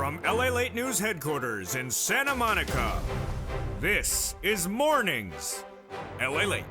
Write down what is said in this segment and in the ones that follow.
From LALATE News Headquarters in Santa Monica, this is Mornings LALATE.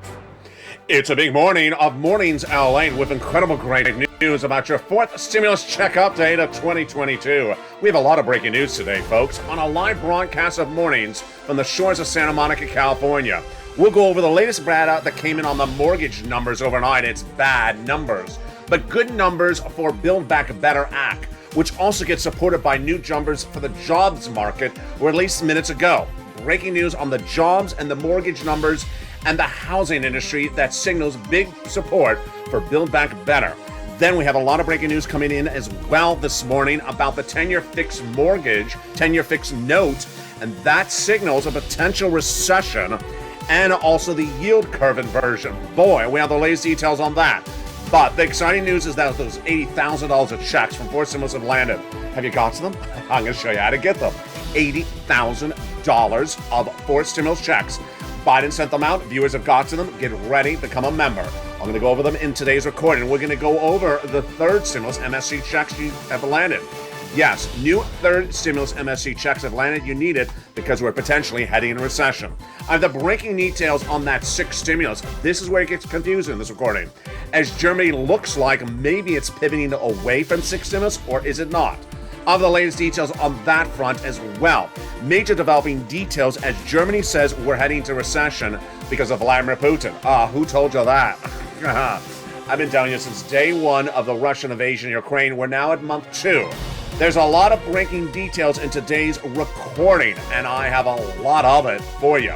It's a big morning of Mornings LALATE with incredible great news about your fourth stimulus check update of 2022. We have a lot of breaking news today, folks, on a live broadcast of Mornings from the shores of Santa Monica, California. We'll go over the latest data that came in on the mortgage numbers overnight. It's bad numbers, but good numbers for Build Back Better Act, which also gets supported by new numbers for the jobs market, or at least minutes ago. Breaking news on the jobs and the mortgage numbers and the housing industry that signals big support for Build Back Better. Then we have a lot of breaking news coming in as well this morning about the 10-year fixed mortgage, 10-year fixed note, and that signals a potential recession, and also the yield curve inversion. Boy, we have the latest details on that. But the exciting news is that those $80,000 of checks from four stimulus have landed. Have you got to them? I'm going to show you how to get them. $80,000 of four stimulus checks. Biden sent them out. Viewers have got to them. Get ready. Become a member. I'm going to go over them in today's recording. We're going to go over the third stimulus MSC checks you have landed. Yes, new third stimulus MSC checks have landed. You need it because we're potentially heading in a recession. I have the breaking details on that sixth stimulus. This is where it gets confusing in this recording. As Germany looks like maybe it's pivoting away from sixth stimulus, or is it not? I have the latest details on that front as well. Major developing details as Germany says we're heading into recession because of Vladimir Putin. Who told you that? I've been telling you since day one of the Russian invasion of Ukraine. We're now at month 2. There's a lot of breaking details in today's recording, and I have a lot of it for you.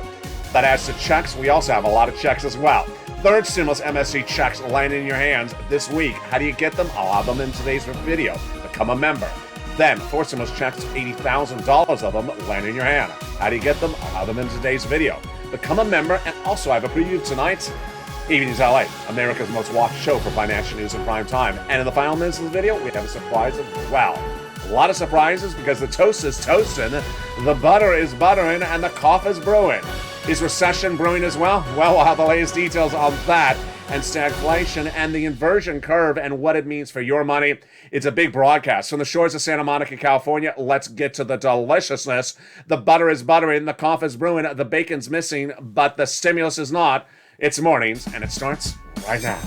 But as to checks, we also have a lot of checks as well. Third stimulus MSC checks landing in your hands this week. How do you get them? I'll have them in today's video. Become a member. Then, fourth stimulus checks, $80,000 of them land in your hand. How do you get them? I'll have them in today's video. Become a member, and also I have a preview of tonight's Evenings LA, America's most watched show for financial news in prime time. And in the final minutes of the video, we have a surprise as well. A lot of surprises because the toast is toasting, the butter is buttering, and the coffee is brewing. Is recession brewing as well? Well, we'll have the latest details on that and stagflation and the inversion curve and what it means for your money. It's a big broadcast. From the shores of Santa Monica, California, let's get to the deliciousness. The butter is buttering, the coffee is brewing, the bacon's missing, but the stimulus is not. It's Mornings, and it starts right now.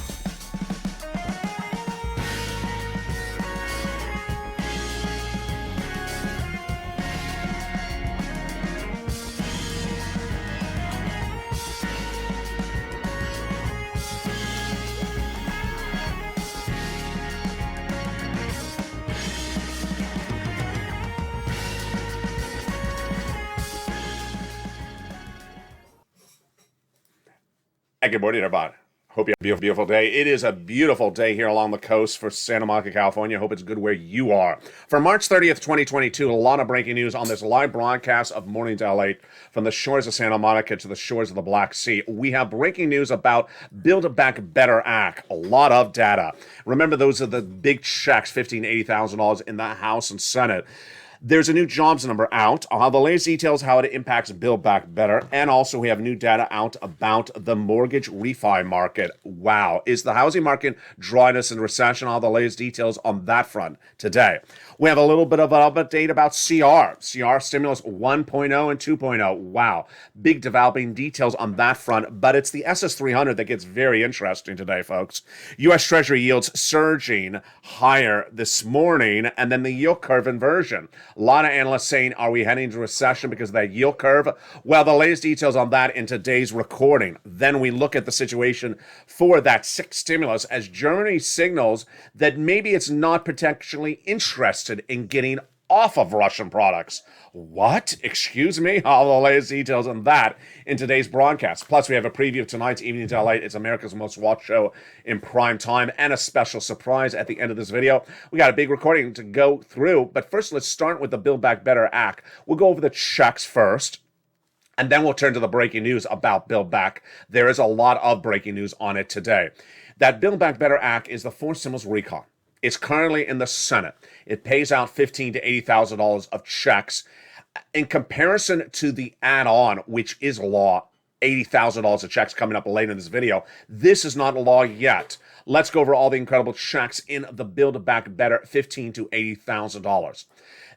Good morning, everybody. Hope you have a beautiful day. It is a beautiful day here along the coast for Santa Monica, California. Hope it's good where you are. For March 30th, 2022, a lot of breaking news on this live broadcast of Mornings LALATE from the shores of Santa Monica to the shores of the Black Sea. We have breaking news about Build Back Better Act. A lot of data. Remember, those are the big checks, $15,000 to $80,000 in the House and Senate. There's a new jobs number out. I'll have the latest details how it impacts Build Back Better. And also we have new data out about the mortgage refi market. Wow. Is the housing market dryness and recession? I'll have the latest details on that front today. We have a little bit of an update about CR stimulus 1.0 and 2.0. Wow. Big developing details on that front. But it's the SS300 that gets very interesting today, folks. U.S. Treasury yields surging higher this morning. And then the yield curve inversion. A lot of analysts saying, are we heading into recession because of that yield curve? Well, the latest details on that in today's recording. Then we look at the situation for that sixth stimulus as Germany signals that maybe it's not potentially interested in getting off of Russian products. What? Excuse me? All the latest details on that in today's broadcast. Plus, we have a preview of tonight's Evenings LALATE. It's America's most watched show in prime time, and a special surprise at the end of this video. We got a big recording to go through, but first, let's start with the Build Back Better Act. We'll go over the checks first, and then we'll turn to the breaking news about Build Back. There is a lot of breaking news on it today. That Build Back Better Act is the fourth stimulus recon. It's currently in the Senate. It pays out $15,000 to $80,000 of checks. In comparison to the add-on, which is law, $80,000 of checks coming up later in this video. This is not a law yet. Let's go over all the incredible checks in the Build Back Better $15,000 to $80,000.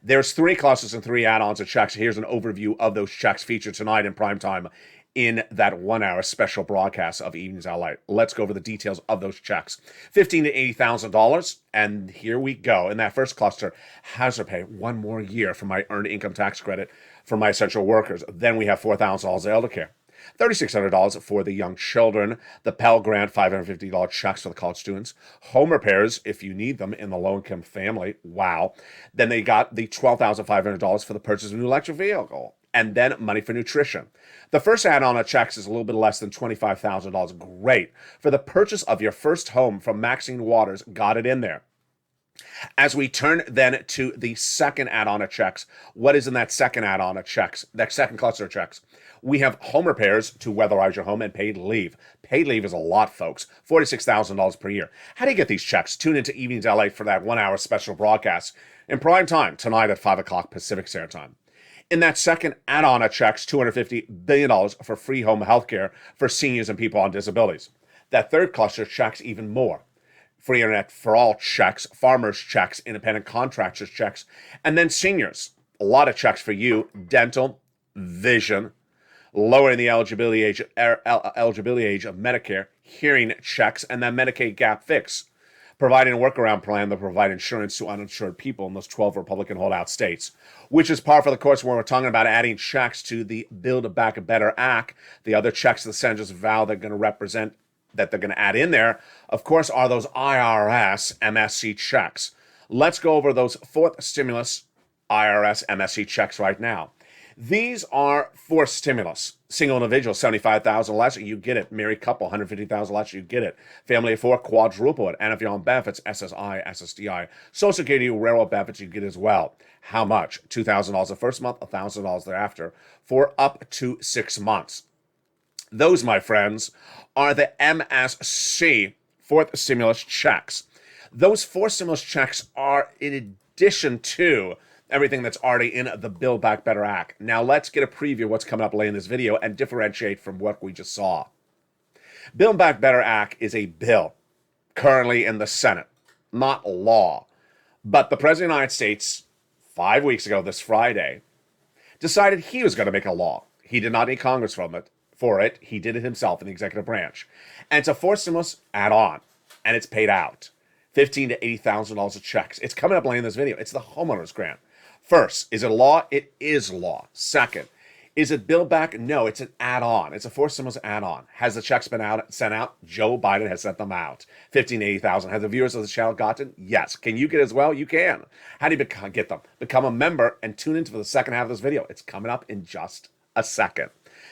There's 3 clusters and 3 add-ons of checks. Here's an overview of those checks featured tonight in primetime in that 1-hour special broadcast of Evenings LA. Let's go over the details of those checks. $15,000 to $80,000, and here we go. In that first cluster, hazard pay, 1 more year for my earned income tax credit for my essential workers. Then we have $4,000 elder care. $3,600 for the young children, the Pell Grant, $550 checks for the college students, home repairs if you need them in the low-income family. Wow. Then they got the $12,500 for the purchase of a new electric vehicle, and then money for nutrition. The first add-on of checks is a little bit less than $25,000. Great. For the purchase of your first home from Maxine Waters, got it in there. As we turn then to the second add-on of checks, what is in that second add-on of checks, that second cluster of checks? We have home repairs to weatherize your home and paid leave. Paid leave is a lot, folks. $46,000 per year. How do you get these checks? Tune into Evenings LA for that 1-hour special broadcast in prime time tonight at 5 o'clock Pacific Standard Time. In that second add-on of checks, $250 billion for free home health care for seniors and people on disabilities. That third cluster checks even more. Free internet for all checks, farmers checks, independent contractors checks, and then seniors. A lot of checks for you, dental, vision, lowering the eligibility age of Medicare, hearing checks, and then Medicaid gap fix. Providing a workaround plan that provide insurance to uninsured people in those 12 Republican holdout states, which is par for the course when we're talking about adding checks to the Build Back Better Act. The other checks the senators vow they're going to represent, that they're going to add in there, of course, are those IRS MSC checks. Let's go over those fourth stimulus IRS MSC checks right now. These are for stimulus. Single individual, $75,000 less, you get it. Married couple, $150,000 less, you get it. Family of 4, quadruple it. And if you're on benefits, SSI, SSDI, Social Security, railroad benefits, you get as well. How much? $2,000 the first month, $1,000 thereafter, for up to 6 months. Those, my friends, are the MSC fourth stimulus checks. Those 4 stimulus checks are in addition to everything that's already in the Build Back Better Act. Now let's get a preview of what's coming up later in this video and differentiate from what we just saw. Build Back Better Act is a bill currently in the Senate, not law. But the President of the United States, 5 weeks ago this Friday, decided he was going to make a law. He did not need Congress for it. He did it himself in the executive branch. And it's a fourth stimulus add-on, and it's paid out. $15,000 to $80,000 of checks. It's coming up later in this video. It's the homeowners grant. First, is it law? It is law. Second, is it Build Back? No, it's an add-on. It's a fourth stimulus add-on. Has the checks been sent out? Joe Biden has sent them out. $15,000 to $80,000. Have the viewers of the channel gotten? Yes. Can you get as well? You can. How do you get them? Become a member and tune into the second half of this video. It's coming up in just a second.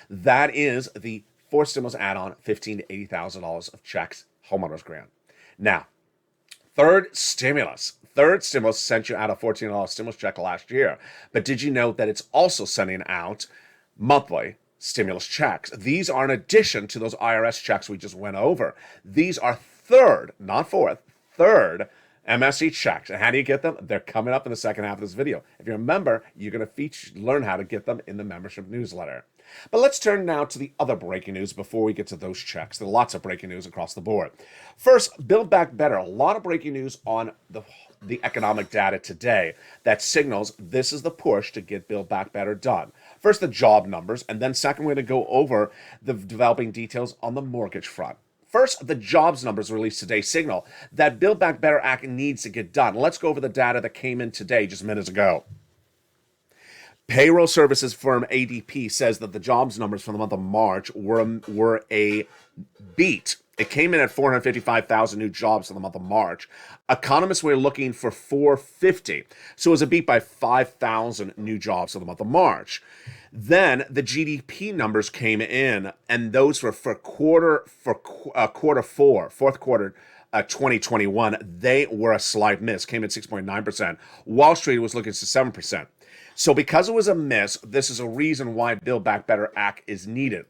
That is the fourth stimulus add-on, $15,000 to $80,000 of checks, homeowners grant. Now, third stimulus sent you out a $14 stimulus check last year. But did you know that it's also sending out monthly stimulus checks? These are in addition to those IRS checks we just went over. These are third, not fourth, third MSC checks. And how do you get them? They're coming up in the second half of this video. If you're a member, you're going to learn how to get them in the membership newsletter. But let's turn now to the other breaking news before we get to those checks. There are lots of breaking news across the board. First, Build Back Better. A lot of breaking news on the economic data today that signals this is the push to get Build Back Better done. First, the job numbers, and then second, we're going to go over the developing details on the mortgage front. First, the jobs numbers released today signal that Build Back Better Act needs to get done. Let's go over the data that came in today, just minutes ago. Payroll services firm ADP says that the jobs numbers for the month of March were a beat. It came in at 455,000 new jobs in the month of March. Economists were looking for 450. So it was a beat by 5,000 new jobs in the month of March. Then the GDP numbers came in, and those were for fourth quarter 2021. They were a slight miss, came in 6.9%. Wall Street was looking at 7%. So because it was a miss, this is a reason why Build Back Better Act is needed.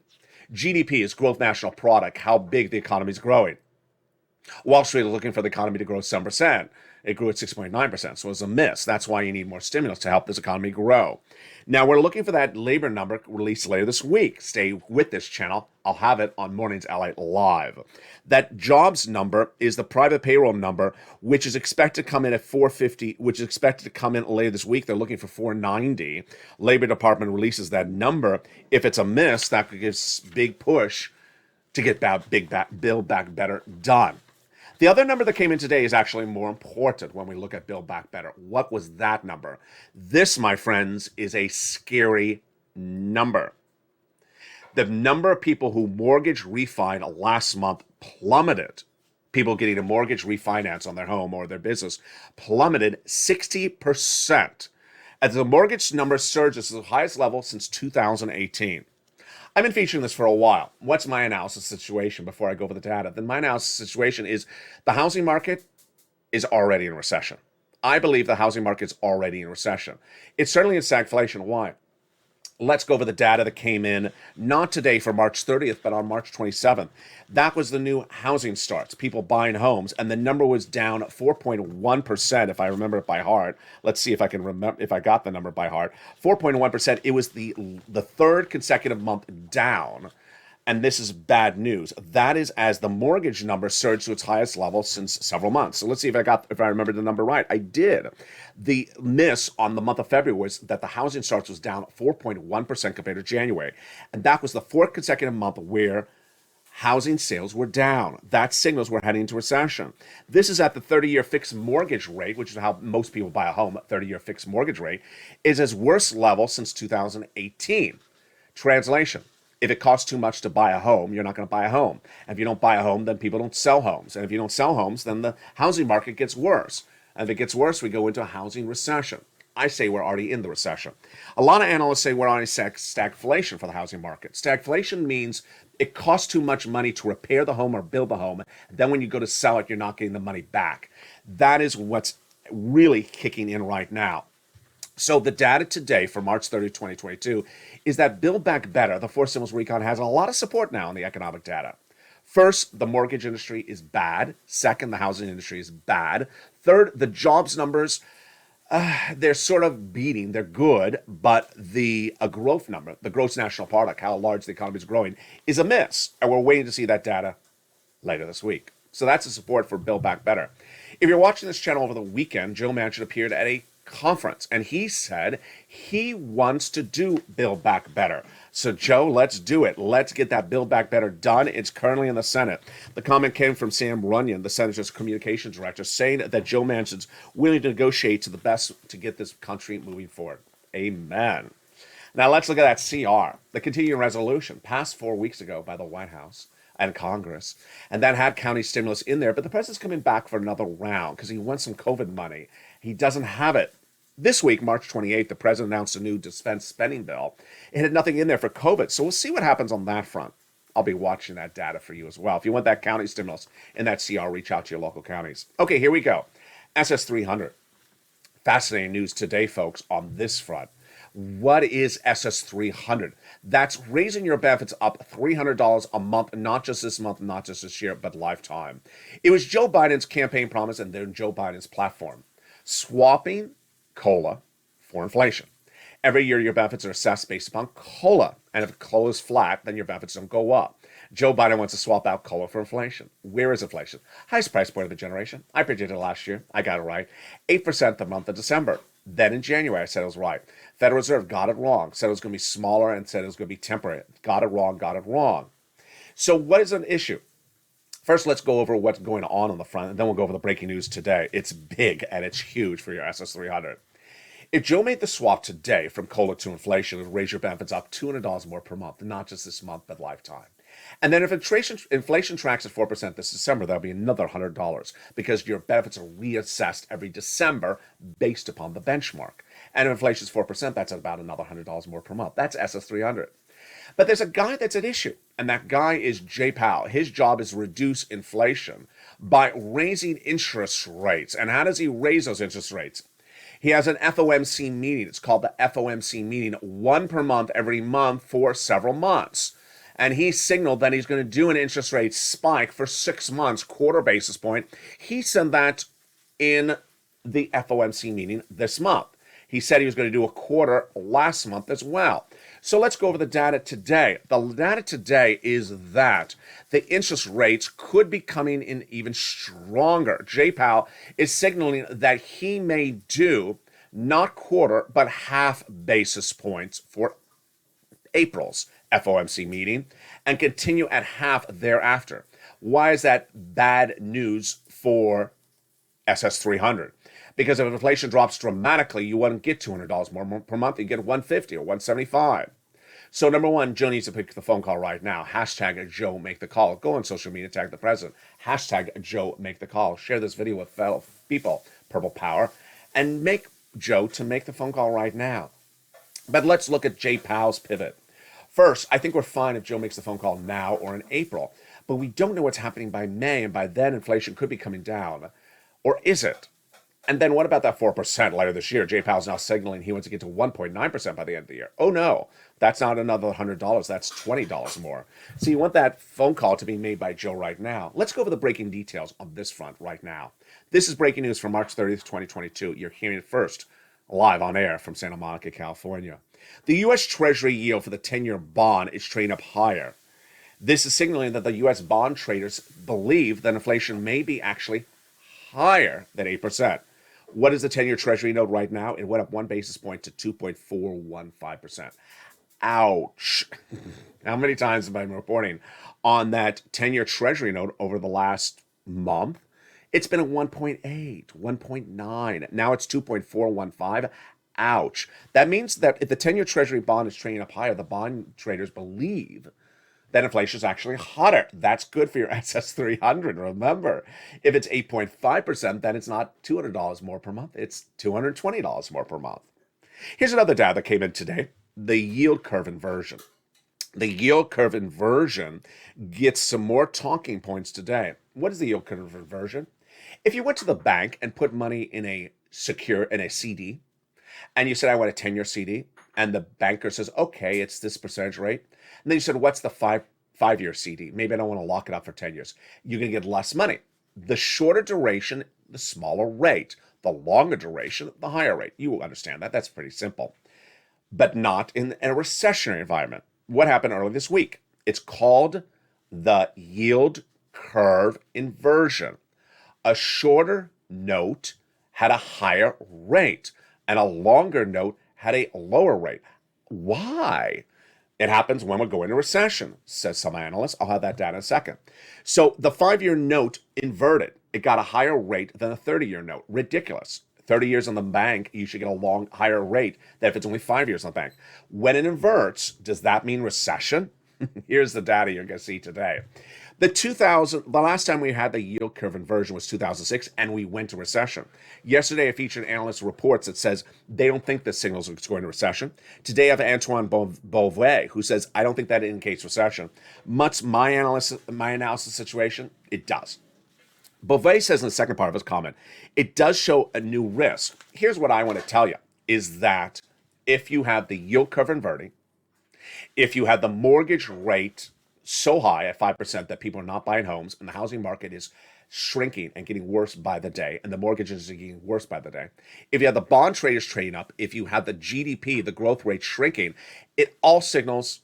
GDP is growth national product, how big the economy is growing. Wall Street is looking for the economy to grow 7%. It grew at 6.9%, so it was a miss. That's why you need more stimulus to help this economy grow. Now, we're looking for that labor number released later this week. Stay with this channel. I'll have it on Mornings LALATE Live. That jobs number is the private payroll number, which is expected to come in at 450, which is expected to come in later this week. They're looking for 490. Labor Department releases that number. If it's a miss, that gives big push to get Build Back Better done. The other number that came in today is actually more important when we look at Build Back Better. What was that number? This, my friends, is a scary number. The number of people who mortgage refined last month plummeted. People getting a mortgage refinance on their home or their business plummeted 60%. As the mortgage number surges to the highest level since 2018. I've been featuring this for a while. What's my analysis situation before I go over the data? Then my analysis situation is the housing market is already in recession. I believe the housing market is already in recession. It's certainly in stagflation. Why? Let's go over the data that came in, not today for March 30th, but on March 27th. That was the new housing starts, people buying homes, and the number was down 4.1%, if I remember it by heart. Let's see if I can remember, if I got the number by heart. 4.1%, it was the third consecutive month down, and this is bad news. That is as the mortgage number surged to its highest level since several months. So let's see if I remember the number right. I did. The miss on the month of February was that the housing starts was down 4.1% compared to January. And that was the fourth consecutive month where housing sales were down. That signals we're heading into recession. This is at the 30-year fixed mortgage rate, which is how most people buy a home. 30-year fixed mortgage rate is its worst level since 2018. Translation. If it costs too much to buy a home, you're not going to buy a home. And if you don't buy a home, then people don't sell homes. And if you don't sell homes, then the housing market gets worse. And if it gets worse, we go into a housing recession. I say we're already in the recession. A lot of analysts say we're already stagflation for the housing market. Stagflation means it costs too much money to repair the home or build the home. Then when you go to sell it, you're not getting the money back. That is what's really kicking in right now. So the data today for March 30, 2022, is that Build Back Better, the fourth stimulus recon, has a lot of support now in the economic data. First, the mortgage industry is bad. Second, the housing industry is bad. Third, the jobs numbers, they're sort of beating. They're good, but the growth number, the gross national product, how large the economy is growing, is a miss. And we're waiting to see that data later this week. So that's the support for Build Back Better. If you're watching this channel over the weekend, Joe Manchin appeared at a conference and he said he wants to do Build Back Better. So Joe, let's do it. Let's get that Build Back Better done. It's currently in the Senate. The comment came from Sam Runyon, the Senator's communications director, saying that Joe Manchin's willing to negotiate to the best to get this country moving forward. Amen. Now let's look at that CR, the continuing resolution passed 4 weeks ago by the White House and Congress, and that had county stimulus in there, but the president's coming back for another round because he wants some COVID money. He doesn't have it. This week, March 28th, the president announced a new defense spending bill. It had nothing in there for COVID, so we'll see what happens on that front. I'll be watching that data for you as well. If you want that county stimulus in that CR, reach out to your local counties. Okay, here we go. SS 300. Fascinating news today, folks, on this front. What is SS 300? That's raising your benefits up $300 a month, not just this month, not just this year, but lifetime. It was Joe Biden's campaign promise and then Joe Biden's platform. Swapping COLA for inflation. Every year, your benefits are assessed based upon COLA. And if COLA is flat, then your benefits don't go up. Joe Biden wants to swap out COLA for inflation. Where is inflation? Highest price point of the generation. I predicted it last year. I got it right. 8% the month of December. Then in January, I said it was right. Federal Reserve got it wrong. Said it was going to be smaller and said it was going to be temporary. Got it wrong, got it wrong. So what is an issue? First, let's go over what's going on the front, and then we'll go over the breaking news today. It's big and it's huge for your SS 300. If Joe made the swap today from COLA to inflation, it would raise your benefits up $200 more per month, not just this month, but lifetime. And then if inflation tracks at 4% this December, that'll be another $100 because your benefits are reassessed every December based upon the benchmark. And if inflation is 4%, that's about another $100 more per month. That's SS 300. But there's a guy that's at issue, and that guy is Jay Powell. His job is to reduce inflation by raising interest rates. And how does he raise those interest rates? He has an FOMC meeting. It's called the FOMC meeting, one per month, every month for several months. And he signaled that he's going to do an interest rate spike for 6 months, quarter basis point. He said that in the FOMC meeting this month. He said he was going to do a quarter last month as well. So let's go over the data today. The data today is that the interest rates could be coming in even stronger. Jay Powell is signaling that he may do not quarter, but half basis points for April's FOMC meeting and continue at half thereafter. Why is that bad news for SS 300? Because if inflation drops dramatically, you wouldn't get $200 more per month. You get $150 or $175. So number one, Joe needs to pick the phone call right now. Hashtag Joe make the call. Go on social media, tag the president. Hashtag Joe make the call. Share this video with fellow people, Purple Power, and make Joe to make the phone call right now. But let's look at Jay Powell's pivot. First, I think we're fine if Joe makes the phone call now or in April, but we don't know what's happening by May, and by then inflation could be coming down. Or is it? And then what about that 4% later this year? Jay Powell's now signaling he wants to get to 1.9% by the end of the year. Oh no, that's not another $100. That's $20 more. So you want that phone call to be made by Joe right now. Let's go over the breaking details on this front right now. This is breaking news from March 30th, 2022. You're hearing it first, live on air from Santa Monica, California. The U.S. Treasury yield for the 10-year bond is trading up higher. This is signaling that the U.S. bond traders believe that inflation may be actually higher than 8%. What is the 10-year Treasury note right now? It went up 1 basis point to 2.415%. Ouch. How many times have I been reporting on that 10-year Treasury note over the last month? It's been at 1.8, 1.9. Now it's 2.415. Ouch. That means that if the 10-year Treasury bond is trading up higher, the bond traders believe that inflation is actually hotter. That's good for your SS 300. Remember, if it's 8.5%, then it's not $200 more per month. It's $220 more per month. Here's another data that came in today, the yield curve inversion. The yield curve inversion gets some more talking points today. What is the yield curve inversion? If you went to the bank and put money in a CD, and you said, I want a 10-year CD, and the banker says, okay, it's this percentage rate. And then you said, what's the five-year CD? Maybe I don't want to lock it up for 10 years. You're going to get less money. The shorter duration, the smaller rate. The longer duration, the higher rate. You will understand that. That's pretty simple. But not in a recessionary environment. What happened earlier this week? It's called the yield curve inversion. A shorter note had a higher rate, and a longer note had a lower rate. Why? It happens when we go into recession, says some analysts. I'll have that data in a second. So the 5-year note inverted. It got a higher rate than the 30-year note. Ridiculous. 30 years on the bank, you should get a higher rate than if it's only 5 years on the bank. When it inverts, does that mean recession? Here's the data you're going to see today. The last time we had the yield curve inversion was 2006, and we went to recession. Yesterday, I featured analyst reports that says they don't think this signals it's going to recession. Today, I have Antoine Beauvais, who says, I don't think that indicates recession. Much my analysis situation, it does. Beauvais says in the second part of his comment, it does show a new risk. Here's what I want to tell you, is that if you have the yield curve inverting, if you have the mortgage rate so high at 5% that people are not buying homes and the housing market is shrinking and getting worse by the day, and the mortgages are getting worse by the day, if you have the bond traders trading up, if you have the GDP, the growth rate shrinking, it all signals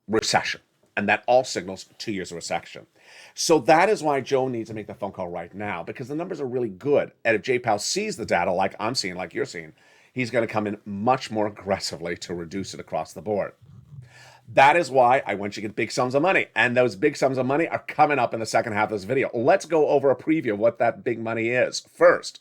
recession. And that all signals 2 years of recession. So that is why Joe needs to make the phone call right now, because the numbers are really good. And if Jay Powell sees the data like I'm seeing, like you're seeing, he's going to come in much more aggressively to reduce it across the board. That is why I want you to get big sums of money. And those big sums of money are coming up in the second half of this video. Let's go over a preview of what that big money is. First,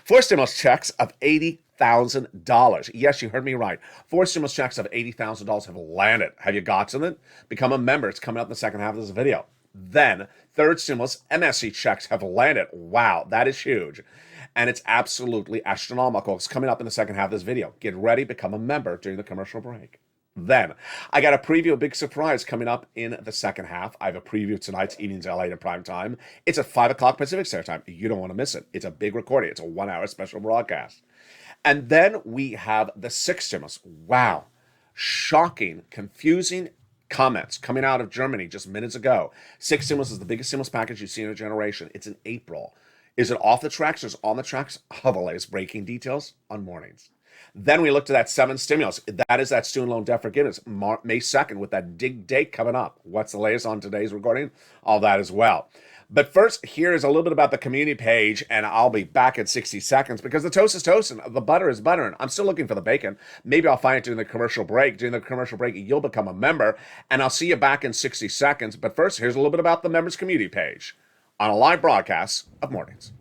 4 stimulus checks of $80,000. Yes, you heard me right. 4 stimulus checks of $80,000 have landed. Have you gotten it? Become a member. It's coming up in the second half of this video. Then, third stimulus MSC checks have landed. Wow, that is huge. And it's absolutely astronomical. It's coming up in the second half of this video. Get ready, become a member during the commercial break. Then, I got a preview, a big surprise coming up in the second half. I have a preview of tonight's Evenings LALATE at prime time. It's at 5 o'clock Pacific Standard Time. You don't want to miss it. It's a big recording. It's a 1-hour special broadcast. And then we have the 6th stimulus. Wow. Shocking, confusing comments coming out of Germany just minutes ago. 6th stimulus is the biggest stimulus package you've seen in a generation. It's in April. Is it off the tracks or is it on the tracks? All the latest breaking details on mornings. Then we look to that 7th stimulus. That is that student loan debt forgiveness, May 2nd, with that dig date coming up. What's the latest on today's recording? All that as well. But first, here is a little bit about the community page, and I'll be back in 60 seconds because the toast is toasting, the butter is buttering. I'm still looking for the bacon. Maybe I'll find it during the commercial break. During the commercial break, you'll become a member, and I'll see you back in 60 seconds. But first, here's a little bit about the members community page on a live broadcast of mornings.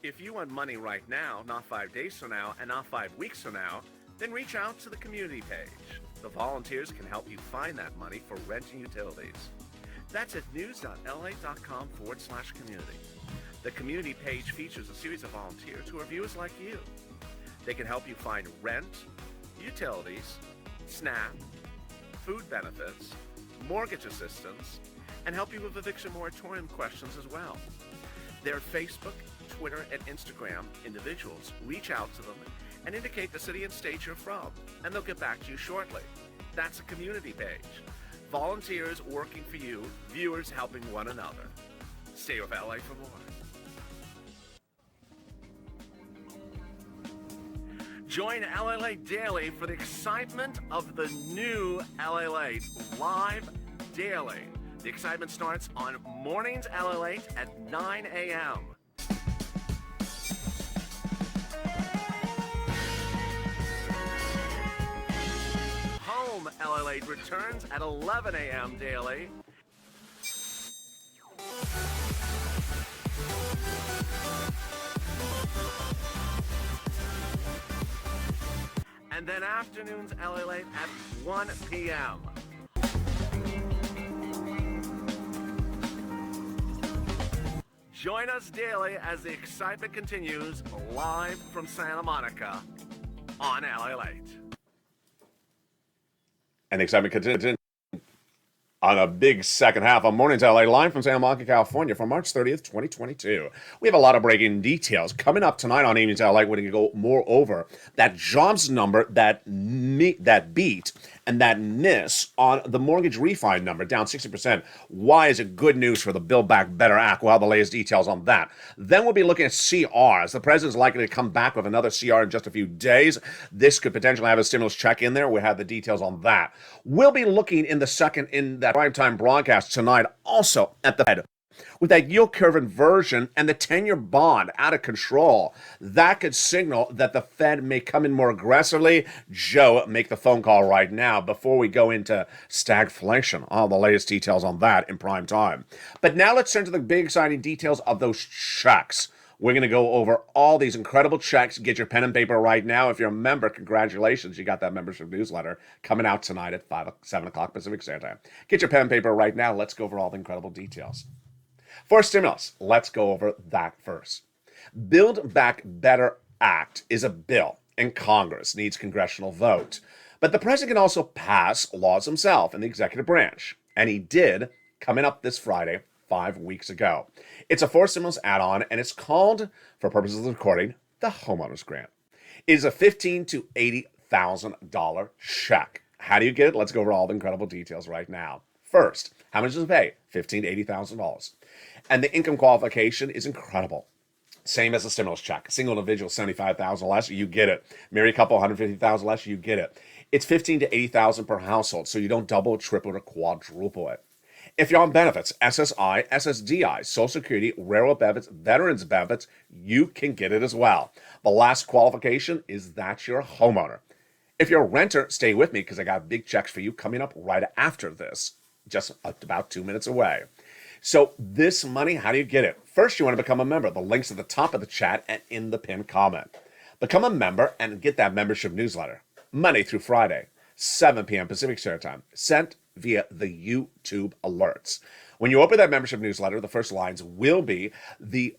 If you want money right now, not 5 days from now, and not 5 weeks from now, then reach out to the community page. The volunteers can help you find that money for rent and utilities. That's at news.la.com/community. The community page features a series of volunteers who are viewers like you. They can help you find rent, utilities, SNAP, food benefits, mortgage assistance, and help you with eviction moratorium questions as well. Their Facebook, Twitter, and Instagram individuals reach out to them and indicate the city and state you're from, and they'll get back to you shortly. That's a community page. Volunteers working for you, viewers helping one another. Stay with LA for more. Join LALATE Daily for the excitement of the new LALATE live daily. The excitement starts on Mornings LALATE at 9 a.m. Home LALATE returns at 11 a.m. daily. And then afternoons LALATE at 1 p.m. Join us daily as the excitement continues live from Santa Monica on LALATE. And the excitement continues on a big second half of Mornings LA, live from Santa Monica, California, from March 30th, 2022. We have a lot of breaking details coming up tonight on Evenings LA. We're going to go more over that jobs number that beat and that miss on the mortgage refi number, down 60%. Why is it good news for the Build Back Better Act? We'll have the latest details on that. Then we'll be looking at CRs. The president's likely to come back with another CR in just a few days. This could potentially have a stimulus check in there. We'll have the details on that. We'll be looking in that primetime broadcast tonight also at the Fed, with that yield curve inversion and the 10-year bond out of control. That could signal that the Fed may come in more aggressively. Joe, make the phone call right now before we go into stagflation. All the latest details on that in prime time. But now let's turn to the big exciting details of those checks. We're going to go over all these incredible checks. Get your pen and paper right now. If you're a member, congratulations. You got that membership newsletter coming out tonight at 7 o'clock Pacific Standard Time. Get your pen and paper right now. Let's go over all the incredible details. For stimulus, let's go over that first. Build Back Better Act is a bill, and Congress needs congressional vote. But the president can also pass laws himself in the executive branch. And he did, coming up this Friday, 5 weeks ago. It's a forced stimulus add-on, and it's called, for purposes of the recording, the homeowners grant. It is a $15,000 to $80,000 check. How do you get it? Let's go over all the incredible details right now. First, how much does it pay? $15,000 to $80,000. And the income qualification is incredible. Same as a stimulus check. Single individual, $75,000 less, you get it. Married couple, $150,000 less, you get it. It's $15,000 to $80,000 per household, so you don't double, triple, or quadruple it. If you're on benefits, SSI, SSDI, Social Security, railroad benefits, veterans benefits, you can get it as well. The last qualification is that you're a homeowner. If you're a renter, stay with me because I got big checks for you coming up right after this, just about 2 minutes away. So this money, how do you get it? First, you want to become a member. The link's at the top of the chat and in the pinned comment. Become a member and get that membership newsletter. Monday through Friday, 7 p.m. Pacific Standard Time, sent via the YouTube alerts. When you open that membership newsletter, the first lines will be the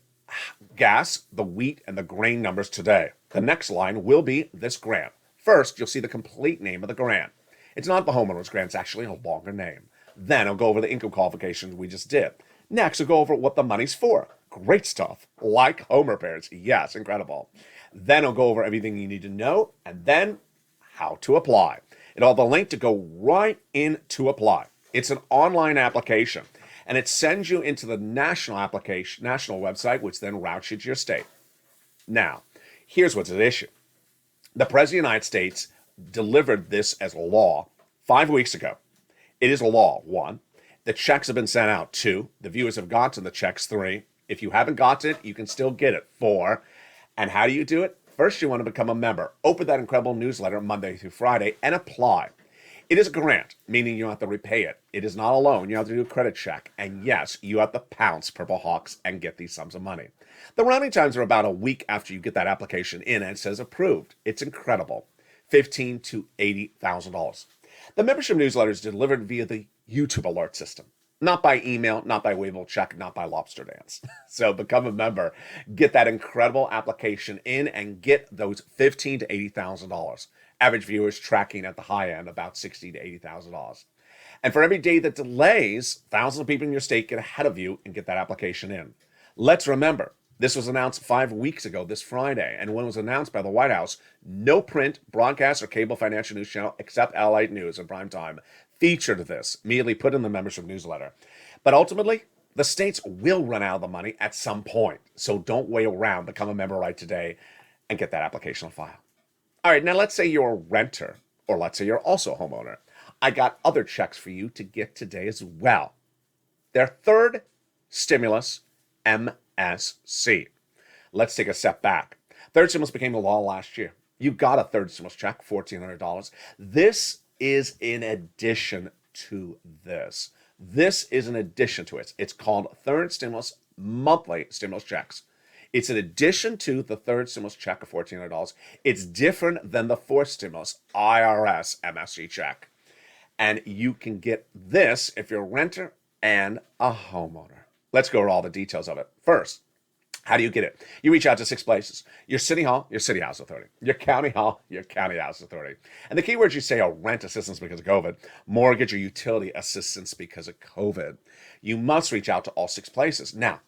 gas, the wheat, and the grain numbers today. The next line will be this grant. First, you'll see the complete name of the grant. It's not the homeowner's grant, it's actually a longer name. Then I'll go over the income qualifications we just did. Next, I'll go over what the money's for. Great stuff, like home repairs. Yes, incredible. Then I'll go over everything you need to know, and then how to apply. It'll have the link to go right in to apply. It's an online application. and it sends you into the national website, which then routes you to your state. Now, here's what's at issue. The President of the United States delivered this as law 5 weeks ago. It is a law. 1, the checks have been sent out. 2, the viewers have gotten the checks. 3, if you haven't gotten it, you can still get it. 4, and how do you do it? First, you want to become a member. Open that incredible newsletter Monday through Friday and apply. It is a grant, meaning you don't have to repay it. It is not a loan. You have to do a credit check. And yes, you have to pounce Purple Hawks and get these sums of money. The rounding times are about a week after you get that application in and it says approved. It's incredible. $15,000 to $80,000. The membership newsletter is delivered via the YouTube alert system. Not by email, not by Wavell check, not by lobster dance. So become a member, get that incredible application in, and get those $15,000 to $80,000. Average viewers tracking at the high end about $60,000 to $80,000. And for every day that delays, thousands of people in your state get ahead of you and get that application in. Let's remember, this was announced 5 weeks ago this Friday, and when it was announced by the White House, no print, broadcast, or cable financial news channel except LALATE News in prime time featured this, immediately put in the membership newsletter. But ultimately, the states will run out of the money at some point, so don't wait around. Become a member right today and get that application on file. All right, now let's say you're a renter, or let's say you're also a homeowner. I got other checks for you to get today as well. Their third stimulus, MSC. Let's take a step back. Third stimulus became a law last year. You got a third stimulus check, $1,400. This is in addition to this. This is in addition to it. It's called third stimulus monthly stimulus checks. It's in addition to the third stimulus check of $1,400. It's different than the fourth stimulus IRS MSC check. And you can get this if you're a renter and a homeowner. Let's go over all the details of it. First, how do you get it? You reach out to 6 places. Your city hall, your city house authority. Your county hall, your county house authority. And the keywords you say are rent assistance because of COVID, mortgage or utility assistance because of COVID. You must reach out to all 6 places. Now,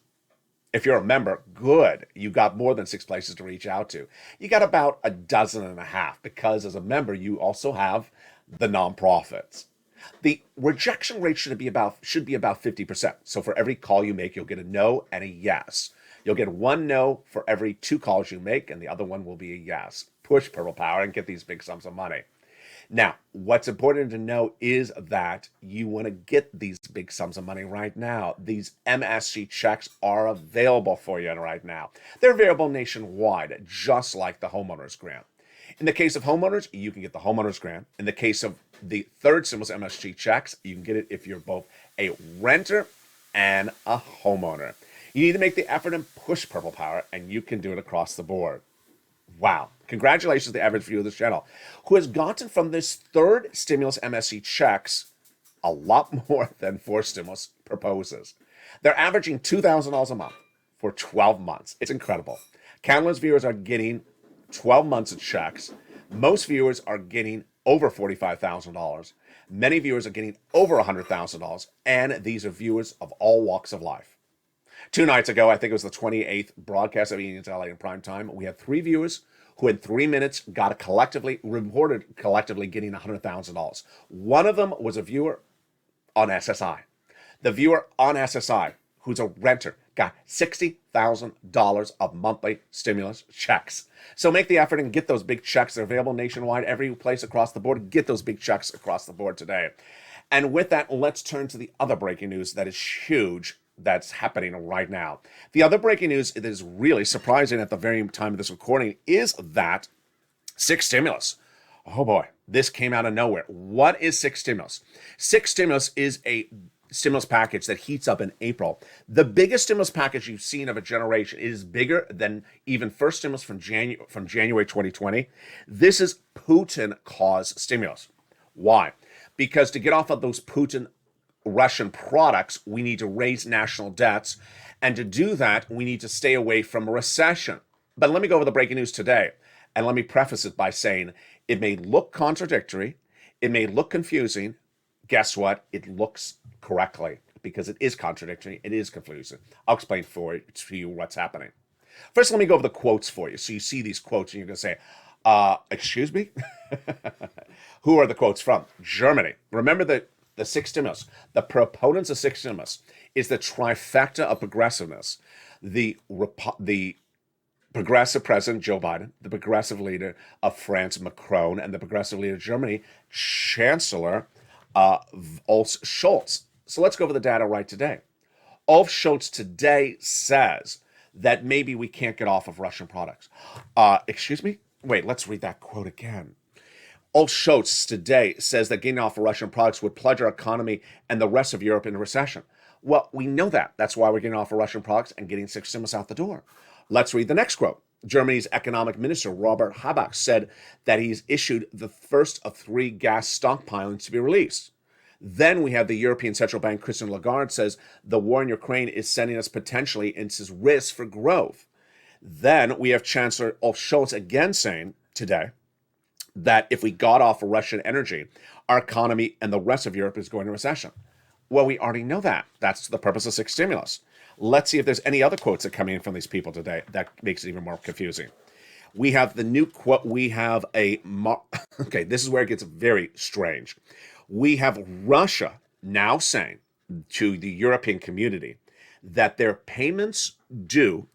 if you're a member, good. You got more than 6 places to reach out to. You got about a dozen and a half because as a member, you also have the nonprofits. The rejection rate should be about 50%. So for every call you make, you'll get a no and a yes. You'll get 1 no for every 2 calls you make, and the other one will be a yes. Push Purple Power and get these big sums of money. Now, what's important to know is that you want to get these big sums of money right now. These MSC checks are available for you right now. They're available nationwide, just like the homeowners grant. In the case of homeowners, you can get the homeowners grant. In the case of the third stimulus MSC checks, you can get it if you're both a renter and a homeowner. You need to make the effort and push Purple Power, and you can do it across the board. Wow. Congratulations to the average viewer of this channel who has gotten from this third stimulus MSC checks a lot more than 4 stimulus proposes. They're averaging $2,000 a month for 12 months. It's incredible. Countless viewers are getting 12 months of checks. Most viewers are getting over $45,000. Many viewers are getting over $100,000, and these are viewers of all walks of life. 2 nights ago, I think it was the 28th broadcast of Evenings LA in prime time, we had 3 viewers who in 3 minutes reported collectively getting $100,000. One of them was a viewer on SSI. The viewer on SSI, who's a renter, got $60,000 of monthly stimulus checks. So make the effort and get those big checks. They're available nationwide, every place across the board. Get those big checks across the board today. And with that, let's turn to the other breaking news that is huge that's happening right now. The other breaking news that is really surprising at the very time of this recording is that 6 stimulus. Oh boy, this came out of nowhere. What is 6 stimulus? 6 stimulus is a stimulus package that heats up in April. The biggest stimulus package you've seen of a generation. It is bigger than even first stimulus from January 2020. This is Putin-caused stimulus. Why? Because to get off of those Russian products, we need to raise national debts. And to do that, we need to stay away from a recession. But let me go over the breaking news today. And let me preface it by saying it may look contradictory. It may look confusing. Guess what? It looks correctly because it is contradictory. It is confusing. I'll explain to you what's happening. First, let me go over the quotes for you. So you see these quotes and you're going to say, excuse me? Who are the quotes from? Germany. Remember that the sixth stimulus, the proponents of sixth stimulus, is the trifecta of progressiveness. The progressive president, Joe Biden, the progressive leader of France, Macron, and the progressive leader of Germany, Chancellor Olaf Scholz. So let's go over the data right today. Olaf Scholz today says that maybe we can't get off of Russian products. Excuse me? Wait, let's read that quote again. Olaf Scholz today says that getting off of Russian products would plunge our economy and the rest of Europe into recession. Well, we know that. That's why we're getting off of Russian products and getting six stimulus out the door. Let's read the next quote. Germany's economic minister, Robert Habeck, said that he's issued the first of 3 gas stockpilings to be released. Then we have the European Central Bank, Christine Lagarde, says the war in Ukraine is sending us potentially into risk for growth. Then we have Chancellor Olaf Scholz again saying today that if we got off of Russian energy, our economy and the rest of Europe is going into recession. Well, we already know that. That's the purpose of six stimulus. Let's see if there's any other quotes that come in from these people today that makes it even more confusing. We have the new quote. We have okay, this is where it gets very strange. We have Russia now saying to the European community that their payments due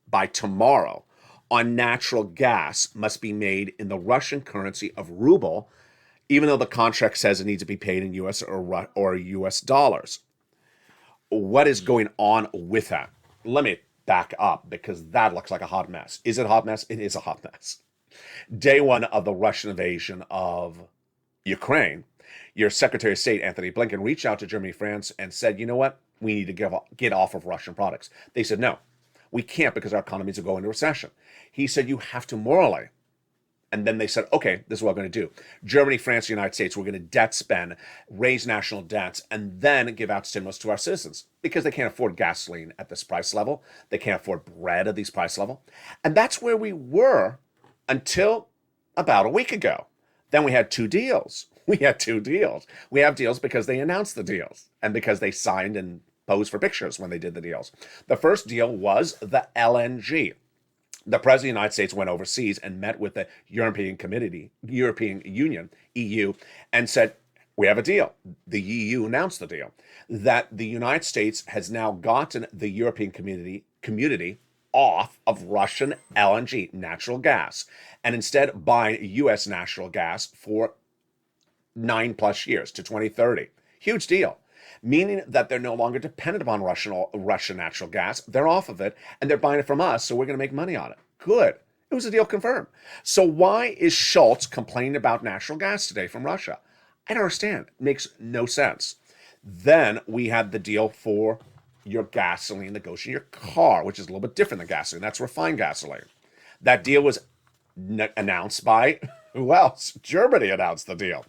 by tomorrow on natural gas must be made in the Russian currency of ruble, even though the contract says it needs to be paid in US or US dollars. What is going on with that? Let me back up because that looks like a hot mess. Is it a hot mess? It is a hot mess. Day one of the Russian invasion of Ukraine, your Secretary of State, Anthony Blinken, reached out to Germany, France, and said, you know what? We need to get off of Russian products. They said, no, we can't because our economies are going into recession. He said, you have to morally. And then they said, okay, this is what we're going to do. Germany, France, the United States, we're going to debt spend, raise national debts, and then give out stimulus to our citizens because they can't afford gasoline at this price level. They can't afford bread at these price level. And that's where we were until about a week ago. Then we had 2 deals. We have deals because they announced the deals and because they signed and posed for pictures when they did the deals. The first deal was the LNG. The President of the United States went overseas and met with the European Union, EU, and said, we have a deal. The EU announced the deal that the United States has now gotten the European community off of Russian LNG, natural gas, and instead buying U.S. natural gas for 9+ years to 2030. Huge deal. Meaning that they're no longer dependent upon Russian natural gas. They're off of it, and they're buying it from us, so we're going to make money on it. Good. It was a deal confirmed. So why is Scholz complaining about natural gas today from Russia? I don't understand. It makes no sense. Then we had the deal for your gasoline that goes in your car, which is a little bit different than gasoline. That's refined gasoline. That deal was announced by, who else? Germany announced the deal.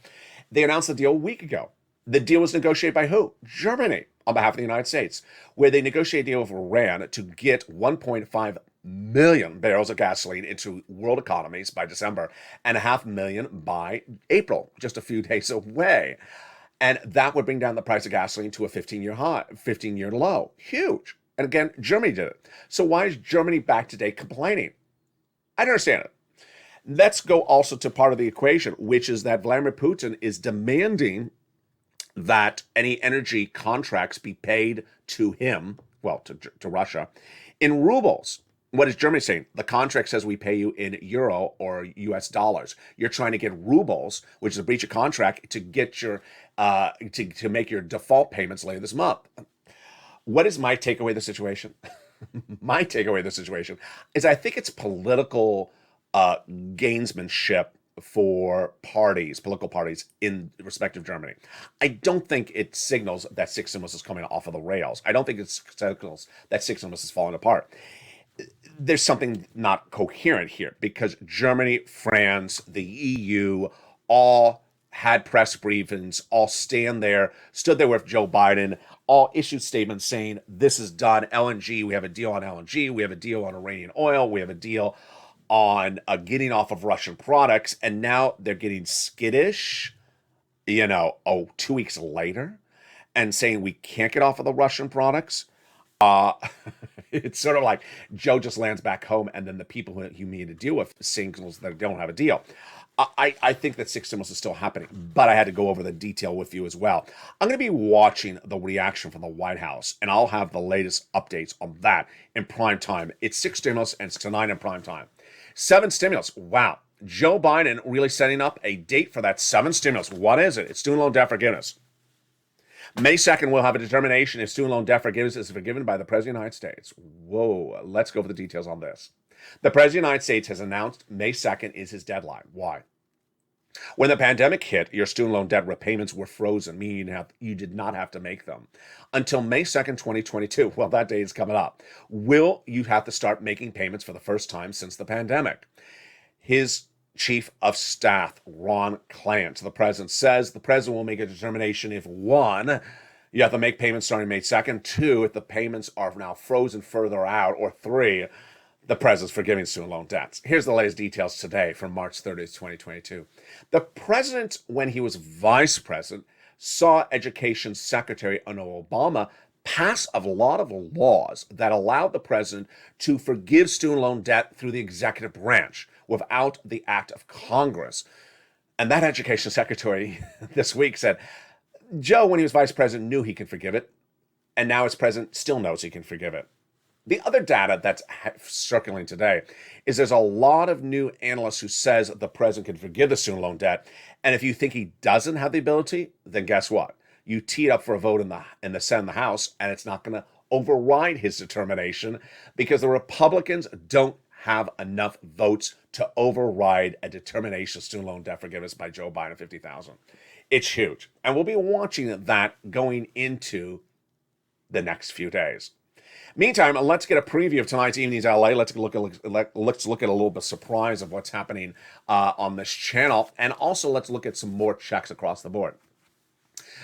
They announced the deal a week ago. The deal was negotiated by who? Germany, on behalf of the United States, where they negotiated a deal with Iran to get 1.5 million barrels of gasoline into world economies by December and 500,000 by April, just a few days away. And that would bring down the price of gasoline to a 15-year high, 15-year low. Huge. And again, Germany did it. So why is Germany back today complaining? I don't understand it. Let's go also to part of the equation, which is that Vladimir Putin is demanding that any energy contracts be paid to him, well, to Russia, in rubles. What is Germany saying? The contract says we pay you in euro or US dollars. You're trying to get rubles, which is a breach of contract, to get your to make your default payments later this month. What is my takeaway of the situation? My takeaway of the situation is I think it's political gamesmanship for political parties in respective Germany. I don't think it signals that six stimulus is coming off of the rails. I don't think it signals that six stimulus is falling apart. There's something not coherent here because Germany, France, the EU all had press briefings, all stood there with Joe Biden, all issued statements saying this is done. LNG, we have a deal on LNG, we have a deal on Iranian oil, we have a deal on getting off of Russian products, and now they're getting skittish, 2 weeks later, and saying we can't get off of the Russian products. It's sort of like Joe just lands back home, and then the people who you need to deal with signals that don't have a deal. I think that six stimulus is still happening, but I had to go over the detail with you as well. I'm going to be watching the reaction from the White House, and I'll have the latest updates on that in prime time. It's six stimulus, and it's tonight in prime time. Seven stimulus. Wow. Joe Biden really setting up a date for that seven stimulus. What is it? It's student loan debt forgiveness. May 2nd, we'll have a determination if student loan debt forgiveness is forgiven by the President of the United States. Whoa, let's go over the details on this. The President of the United States has announced May 2nd is his deadline. Why? When the pandemic hit, your student loan debt repayments were frozen, meaning you did not have to make them. Until May 2nd, 2022, well, that day is coming up. Will you have to start making payments for the first time since the pandemic? His Chief of Staff, Ron Clant, to the president, says the president will make a determination if, one, you have to make payments starting May 2nd, two, if the payments are now frozen further out, or three, the president's forgiving student loan debts. Here's the latest details today from March 30th, 2022. The president, when he was vice president, saw Education Secretary under Obama pass a lot of laws that allowed the president to forgive student loan debt through the executive branch without the act of Congress. And that education secretary this week said, Joe, when he was vice president, knew he could forgive it. And now as president, still knows he can forgive it. The other data that's circling today is there's a lot of new analysts who says the president can forgive the student loan debt. And if you think he doesn't have the ability, then guess what? You tee it up for a vote in the Senate and the House, and it's not going to override his determination because the Republicans don't have enough votes to override a determination of student loan debt forgiveness by Joe Biden of 50,000. It's huge. And we'll be watching that going into the next few days. Meantime, let's get a preview of tonight's Evenings LA. Let's look at a little bit of surprise of what's happening on this channel. And also let's look at some more checks across the board.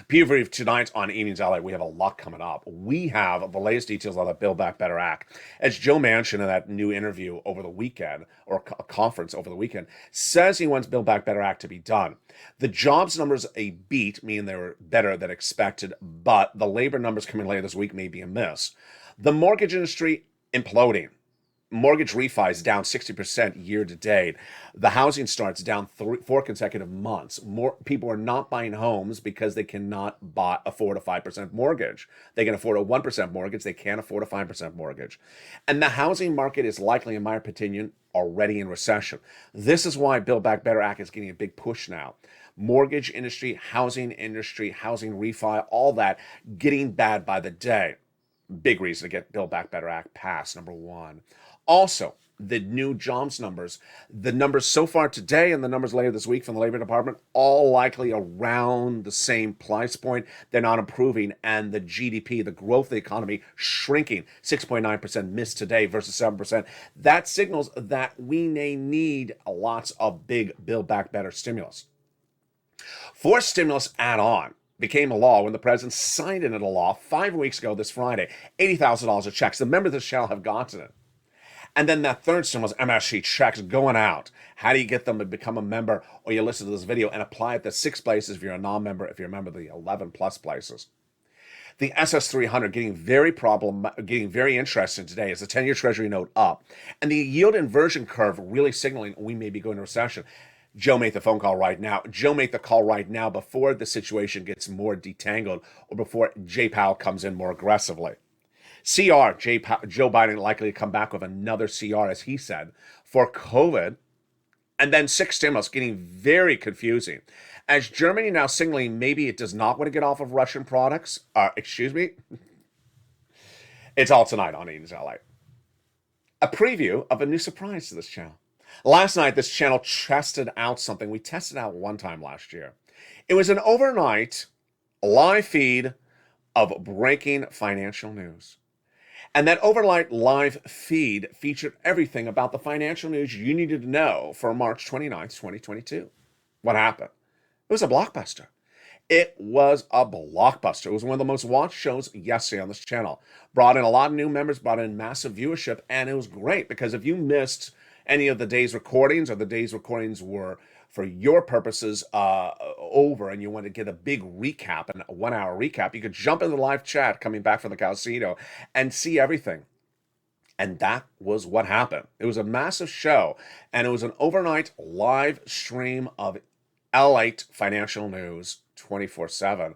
Preview tonight on Evenings LA, we have a lot coming up. We have the latest details on the Build Back Better Act. As Joe Manchin in that new interview over the weekend, or a conference over the weekend, says he wants Build Back Better Act to be done. The jobs numbers a beat, meaning they were better than expected, but the labor numbers coming later this week may be a miss. The mortgage industry imploding. Mortgage refis down 60% year to date. The housing starts down 4 consecutive months. More people are not buying homes because they cannot afford a 5% mortgage. They can afford a 1% mortgage. They can't afford a 5% mortgage. And the housing market is likely, in my opinion, already in recession. This is why Build Back Better Act is getting a big push now. Mortgage industry, housing refi, all that getting bad by the day. Big reason to get Build Back Better Act passed, number one. Also, the new jobs numbers, the numbers so far today and the numbers later this week from the Labor Department, all likely around the same price point. They're not improving. And the GDP, the growth of the economy, shrinking. 6.9% missed today versus 7%. That signals that we may need lots of big Build Back Better stimulus. Forced stimulus add-on became a law when the president signed it into law 5 weeks ago this Friday. $80,000 of checks. The members of this channel have gotten it. And then that third stimulus, MSC checks going out. How do you get them to become a member? Or you listen to this video and apply it to 6 places if you're a non-member, if you're a member of the 11 plus places. The SS300 getting very interesting today as the 10-year Treasury note up. And the yield inversion curve really signaling we may be going to recession. Joe made the phone call right now. Joe made the call right now before the situation gets more detangled or before Jay Powell comes in more aggressively. Joe Biden likely to come back with another CR, as he said, for COVID. And then 6 stimulus getting very confusing. As Germany now signaling maybe it does not want to get off of Russian products. It's all tonight on Eden's LA. A preview of a new surprise to this channel. Last night, this channel tested out something we tested out one time last year. It was an overnight live feed of breaking financial news. And that overnight live feed featured everything about the financial news you needed to know for March 29th, 2022. What happened? It was a blockbuster. It was a blockbuster. It was one of the most watched shows yesterday on this channel. Brought in a lot of new members, brought in massive viewership, and it was great because if you missed any of the day's recordings or the day's recordings were for your purposes over and you want to get a big recap, and a 1 hour recap, you could jump in the live chat coming back from the casino and see everything. And that was what happened. It was a massive show, and it was an overnight live stream of LALATE financial news 24/7.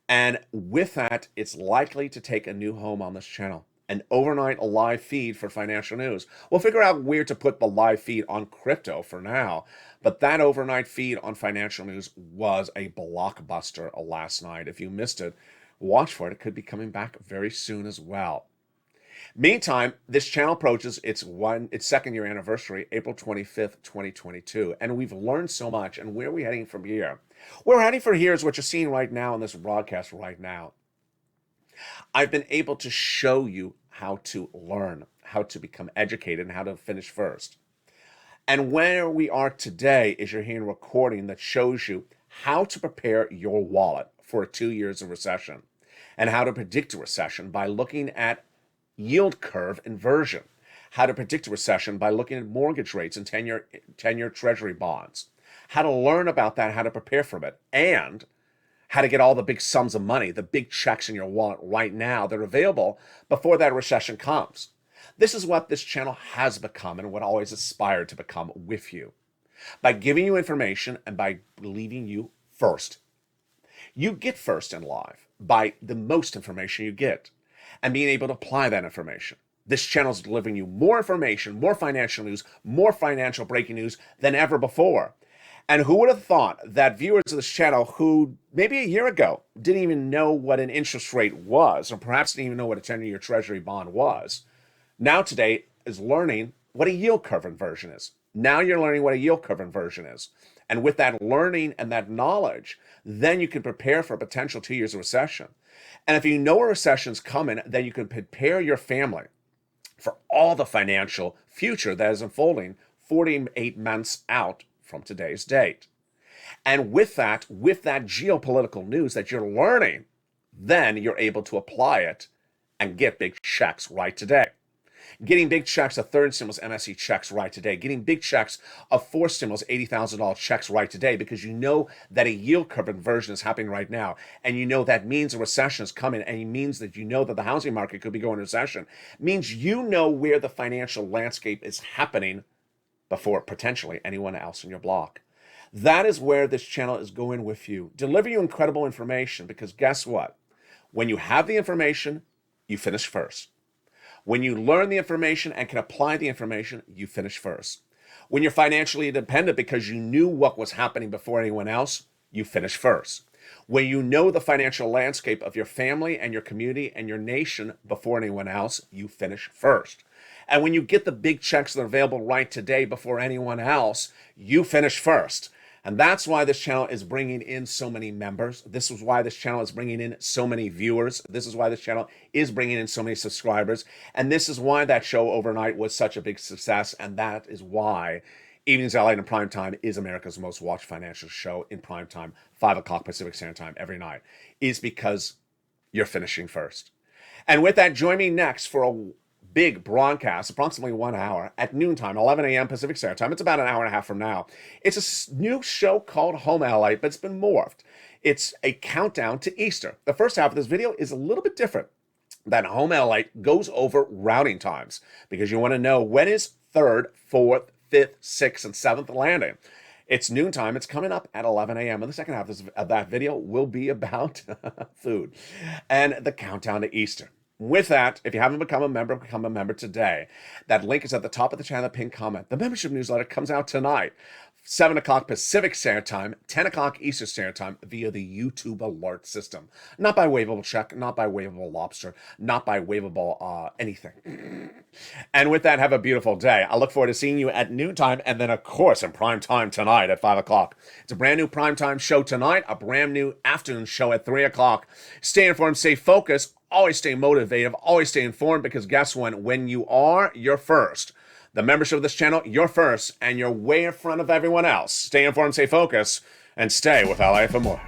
And with that, it's likely to take a new home on this channel. An overnight live feed for financial news. We'll figure out where to put the live feed on crypto for now, but that overnight feed on financial news was a blockbuster last night. If you missed it, watch for it. It could be coming back very soon as well. Meantime, this channel approaches its second year anniversary, April 25th, 2022, and we've learned so much. And where are we heading from here? Where we're heading from here is what you're seeing right now in this broadcast right now. I've been able to show you how to learn, how to become educated, and how to finish first. And where we are today is you're hearing a recording that shows you how to prepare your wallet for 2 years of recession, and how to predict a recession by looking at yield curve inversion, how to predict a recession by looking at mortgage rates and 10-year treasury bonds, how to learn about that, how to prepare for it, and how to get all the big sums of money, the big checks in your wallet right now that are available before that recession comes. This is what this channel has become and what I always aspired to become with you. By giving you information and by leaving you first. You get first in life by the most information you get and being able to apply that information. This channel is delivering you more information, more financial news, more financial breaking news than ever before. And who would have thought that viewers of this channel who maybe a year ago didn't even know what an interest rate was, or perhaps didn't even know what a 10-year treasury bond was, now today is learning what a yield curve inversion is. Now you're learning what a yield curve inversion is. And with that learning and that knowledge, then you can prepare for a potential 2 years of recession. And if you know a recession's coming, then you can prepare your family for all the financial future that is unfolding 48 months out from today's date. And with that geopolitical news that you're learning, then you're able to apply it and get big checks right today. Getting big checks of third stimulus MSE checks right today. Getting big checks of fourth stimulus $80,000 checks right today, because you know that a yield curve inversion is happening right now. And you know that means a recession is coming. And it means that you know that the housing market could be going into recession. It means you know where the financial landscape is happening before potentially anyone else in your block. That is where this channel is going with you. Deliver you incredible information, because guess what? When you have the information, you finish first. When you learn the information and can apply the information, you finish first. When you're financially independent because you knew what was happening before anyone else, you finish first. When you know the financial landscape of your family and your community and your nation before anyone else, you finish first. And when you get the big checks that are available right today before anyone else, you finish first. And that's why this channel is bringing in so many members. This is why this channel is bringing in so many viewers. This is why this channel is bringing in so many subscribers. And this is why that show overnight was such a big success. And that is why Evenings LA in Prime Time is America's most watched financial show in prime time, 5 o'clock Pacific Standard Time every night, is because you're finishing first. And with that, join me next for a big broadcast, approximately 1 hour at noontime, 11 a.m. Pacific Standard Time. It's about an hour and a half from now. It's a new show called Home LA, but it's been morphed. It's a countdown to Easter. The first half of this video is a little bit different. That Home LA goes over routing times, because you want to know when is 3rd, 4th, 5th, 6th, and 7th landing. It's noontime. It's coming up at 11 a.m. And the second half of that video will be about food and the countdown to Easter. With that, if you haven't become a member today. That link is at the top of the channel, pinned comment. The membership newsletter comes out tonight, 7 o'clock Pacific Standard Time, 10 o'clock Eastern Standard Time via the YouTube alert system. Not by Waveable Check, not by Waveable Lobster, not by Waveable anything. And with that, have a beautiful day. I look forward to seeing you at noontime, and then, of course, in prime time tonight at 5 o'clock. It's a brand new prime time show tonight, a brand new afternoon show at 3 o'clock. Stay informed, stay focused. Always stay motivated, always stay informed, because guess what? When you are, you're first. The membership of this channel, you're first, and you're way in front of everyone else. Stay informed, stay focused, and stay with LA for more.